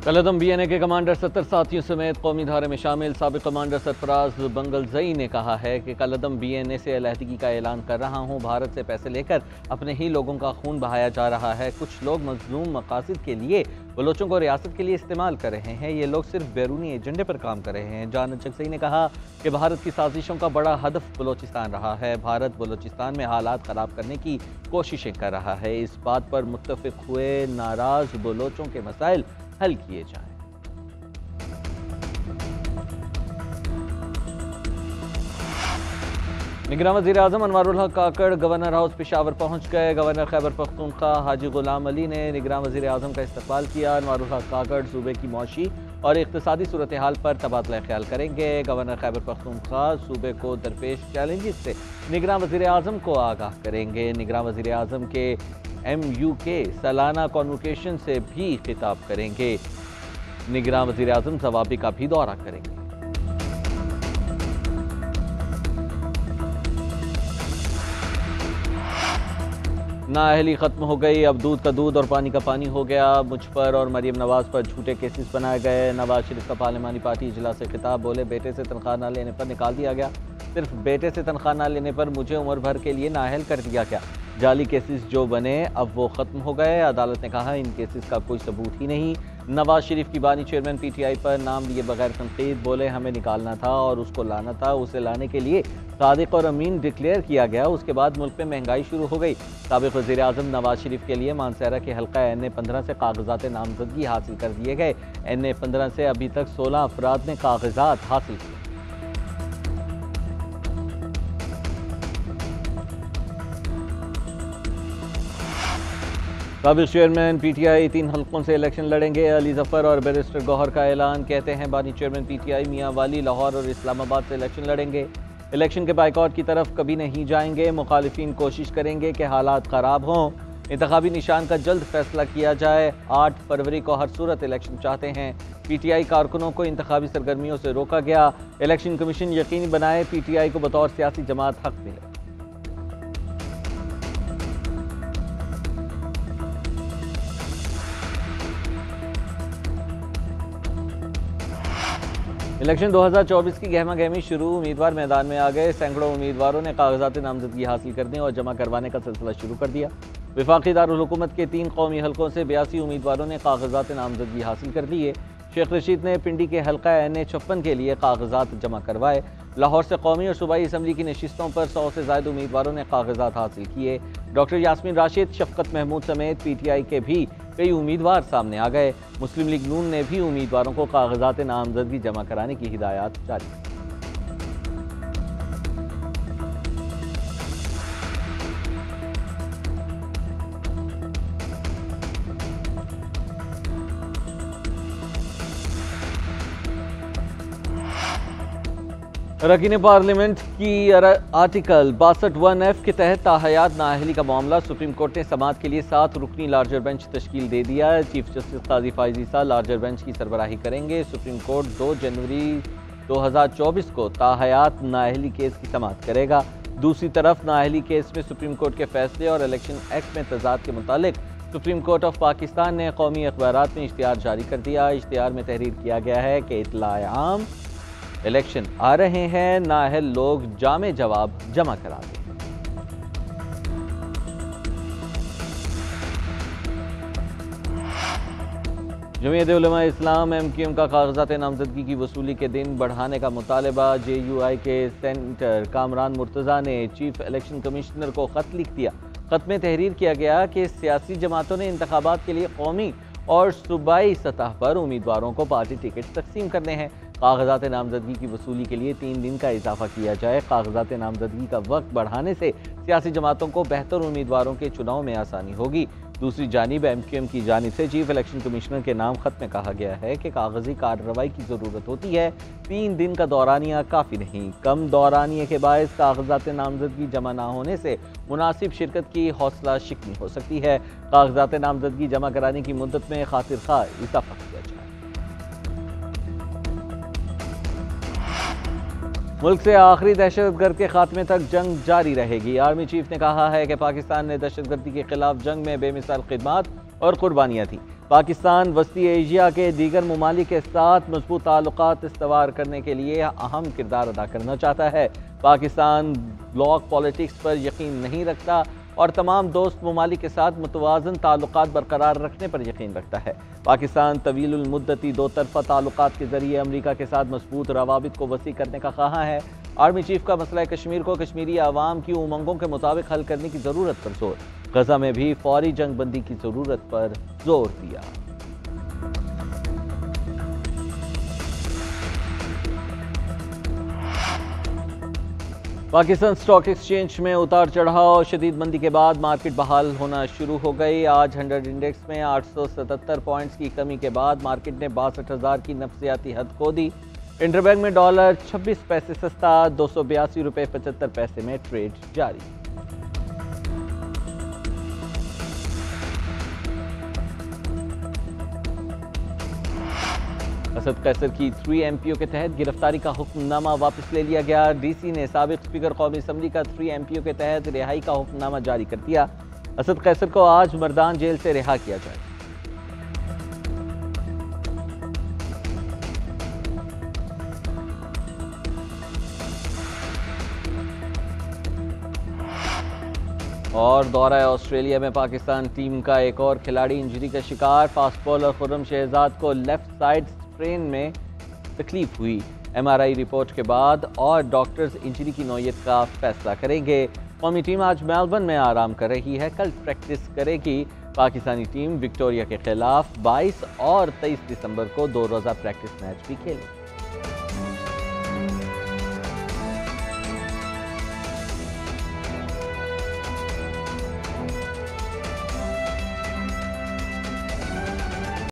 कलदम BNA के commander 70 साथियों समेत कौमी धारे में शामिल साबिक कमांडर सरफराज बंगलजई ने कहा है कि कलदम BNA से अलहदगी का ऐलान कर रहा हूँ। भारत से पैसे लेकर अपने ही लोगों का खून बहाया जा रहा है। कुछ लोग मजलूम मकासद के लिए बलोचों को रियासत के लिए इस्तेमाल कर रहे हैं। ये लोग सिर्फ बैरूनी एजेंडे पर काम कर रहे हैं। जान चकसई ने कहा कि भारत की साजिशों का बड़ा हदफ बलोचिस्तान रहा है। भारत बलोचिस्तान में हालात ख़राब करने की कोशिशें कर रहा है। इस बात पर मुत्तफिक हुए नाराज बलोचों के मसाइल हल किए जाएं। निगरान वज़ीर आज़म अनवारुल हक काकड़ गवर्नर हाउस पेशावर पहुंच गए। गवर्नर खैबर पख्तूनख्वा हाजी गुलाम अली ने निगरान वज़ीर आज़म का इस्तकबाल किया। अनवारुल हक काकड़ सूबे की मौशी और इक़्तिसादी सूरत हाल पर तबादला ख्याल करेंगे। गवर्नर खैबर पख्तूनख्वा सूबे को दरपेश चैलेंजेस से निगरान वज़ीर आज़म को आगाह करेंगे। निगरान वज़ीर आज़म के MUK सालाना कॉन्वोकेशन से भी खिताब करेंगे। निगरान वज़ीर आज़म ज़वाबी का भी दौरा करेंगे। नाअहली खत्म हो गई, अब दूध का दूध और पानी का पानी हो गया। मुझ पर और मरीम नवाज पर झूठे केसेस बनाए गए। नवाज शरीफ का पार्लिमानी पार्टी इजलास से खिताब, बोले बेटे से तनख्वाह न लेने पर निकाल दिया गया। सिर्फ बेटे से तनख्वाह न लेने पर मुझे उम्र भर के लिए नाअहल कर दिया गया। जाली केसेस जो बने अब वो ख़त्म हो गए। अदालत ने कहा इन केसेस का कोई सबूत ही नहीं। नवाज शरीफ की बानी चेयरमैन PTI पर नाम लिए बगैर तनकीद, बोले हमें निकालना था और उसको लाना था। उसे लाने के लिए सादिक और अमीन डिक्लेयर किया गया। उसके बाद मुल्क में महंगाई शुरू हो गई। साबिक़ वज़ीर आज़म नवाज शरीफ के लिए मानसहरा के हल्का NA-15 से कागजात नामजदगी हासिल कर दिए गए। NA-15 से अभी तक 16 अफराद ने कागजात हासिल किए। साबिक़ चेयरमैन PTI 3 हल्कों से इलेक्शन लड़ेंगे। अली जफ़र और बैरिस्टर गौहर का ऐलान। कहते हैं बानी चेयरमैन PTI मियाँ वाली लाहौर और इस्लामाबाद से इलेक्शन लड़ेंगे। इलेक्शन के बाइकआउट की तरफ कभी नहीं जाएंगे। मुखालिफिन कोशिश करेंगे कि हालात ख़राब हों। इंतखाबी निशान का जल्द फैसला किया जाए। 8 फरवरी को हर सूरत इलेक्शन चाहते हैं। PTI कारकुनों को इंतखाबी सरगर्मियों से रोका गया। इलेक्शन कमीशन यकीनी बनाए PTI को बतौर सियासी जमात हक मिले। इलेक्शन 2024 की गहमा गहमी शुरू। उम्मीदवार मैदान में आ गए। सैकड़ों उम्मीदवारों ने कागजात नामजदगी हासिल करने और जमा करवाने का सिलसिला शुरू कर दिया। वफाकी दारुल हुकूमत के 3 कौमी हल्कों से 82 उम्मीदवारों ने कागजात नामजदगी हासिल कर दिए। शेख रशीद ने पिंडी के हल्का NA-56 के लिए कागजात जमा करवाए। लाहौर से कौमी और सूबाई असम्बली की नशिस्तों पर 100 से ज़ायद उम्मीदवारों ने कागजात हासिल किए। डॉक्टर यास्मीन राशिद, शफकत महमूद समेत PTI के भी कई उम्मीदवार सामने आ गए। मुस्लिम लीग नून ने भी उम्मीदवारों को कागजात नामजदगी जमा कराने की हिदायत जारी की। अरकान पार्लियामेंट की आर्टिकल 62(1)F के तहत ताहयात नाअहली का मामला सुप्रीम कोर्ट ने समाअत के लिए 7 रुकनी लार्जर बेंच तश्कील दे दिया है। चीफ जस्टिस काजी फाइज ईसा लार्जर बेंच की सरबराही करेंगे। सुप्रीम कोर्ट 2 जनवरी 2024 को ताहयात नाअहली केस की समाअत करेगा। दूसरी तरफ नाअहली केस में सुप्रीम कोर्ट के फैसले और इलेक्शन एक्ट में तजाद के मुतालिक सुप्रीम कोर्ट ऑफ पाकिस्तान ने कौमी अखबारात में इश्तिहार जारी कर दिया। इश्तिहार में तहरीर किया गया है कि इत्तलाए आम इलेक्शन आ रहे हैं, नाअहल लोग जामे जवाब जमा करा दें। जमीयत उलमा इस्लाम MQM का कागजात नामजदगी की वसूली के दिन बढ़ाने का मुतालबा। JUI के सेंटर कामरान मुर्तज़ा ने चीफ इलेक्शन कमिश्नर को खत लिख दिया। खत में तहरीर किया गया कि सियासी जमातों ने इंतखाबात के लिए कौमी और सूबाई सतह पर उम्मीदवारों को पार्टी टिकट तकसीम करने हैं। कागजात नामजदगी की वसूली के लिए 3 दिन का इजाफा किया जाए। कागजात नामजदगी का वक्त बढ़ाने से सियासी जमातों को बेहतर उम्मीदवारों के चुनाव में आसानी होगी। दूसरी जानिब MQM की जानिब से चीफ इलेक्शन कमिश्नर के नाम खत में कहा गया है कि कागजी कार्रवाई की ज़रूरत होती है। 3 दिन का दौरानिया काफ़ी नहीं। कम दौरानिए के बायस कागजात नामजदगी जमा ना होने से मुनासिब शिरकत की हौसला शिकनी हो सकती है। कागजात नामजदगी जमा कराने की मुद्दत में खातिर खा इजाफा किया जाए। मुल्क से आखिरी दहशतगर्द के खात्मे तक जंग जारी रहेगी। आर्मी चीफ ने कहा है कि पाकिस्तान ने दहशतगर्दी के खिलाफ जंग में बेमिसाल खिदमात और कुर्बानियाँ थी। पाकिस्तान वस्ती एशिया के दीगर ममालिक के साथ मजबूत ताल्लुकात इस्तवार करने के लिए अहम किरदार अदा करना चाहता है। पाकिस्तान ब्लॉक पॉलिटिक्स पर यकीन नहीं रखता और तमाम दोस्त ममालिक के साथ मुतवाज़न ताल्लुकात बरकरार रखने पर यकीन रखता है। पाकिस्तान तवीलुल मुद्दती दो तरफ़ा ताल्लुकात के ज़रिए अमरीका के साथ मजबूत रवाबित को वसी करने का ख्वाह है। आर्मी चीफ का मसला कश्मीर को कश्मीरी आवाम की उमंगों के मुताबिक हल करने की ज़रूरत पर जोर। गजा में भी फौरी जंग बंदी की ज़रूरत पर जोर दिया। पाकिस्तान स्टॉक एक्सचेंज में उतार चढ़ाव शदीद मंदी के बाद मार्केट बहाल होना शुरू हो गई। आज 100 इंडेक्स में 877 पॉइंट्स की कमी के बाद मार्केट ने 62,000 की नफ्सियाती हद खो दी। इंटरबैंक में डॉलर 26 पैसे सस्ता 282 रुपये 75 पैसे में ट्रेड जारी। असद कैसर की 3 MPO के तहत गिरफ्तारी का हुक्मनामा वापस ले लिया गया। DC ने साबिक स्पीकर कौमी असम्बली का 3 MPO के तहत रिहाई का हुक्मनामा जारी कर दिया। असद कैसर को आज मर्दान जेल से रिहा किया जाए। और दौरा ऑस्ट्रेलिया में पाकिस्तान टीम का एक और खिलाड़ी इंजरी का शिकार। फास्ट बॉलर खुर्रम शहजाद को लेफ्ट साइड स्ट्रेन में तकलीफ हुई। MRI रिपोर्ट के बाद और डॉक्टर्स इंजरी की नौयत का फैसला करेंगे। कौमी टीम आज मेलबर्न में आराम कर रही है, कल प्रैक्टिस करेगी। पाकिस्तानी टीम विक्टोरिया के खिलाफ 22 और 23 दिसंबर को 2 रोज़ा प्रैक्टिस मैच भी खेलेगी।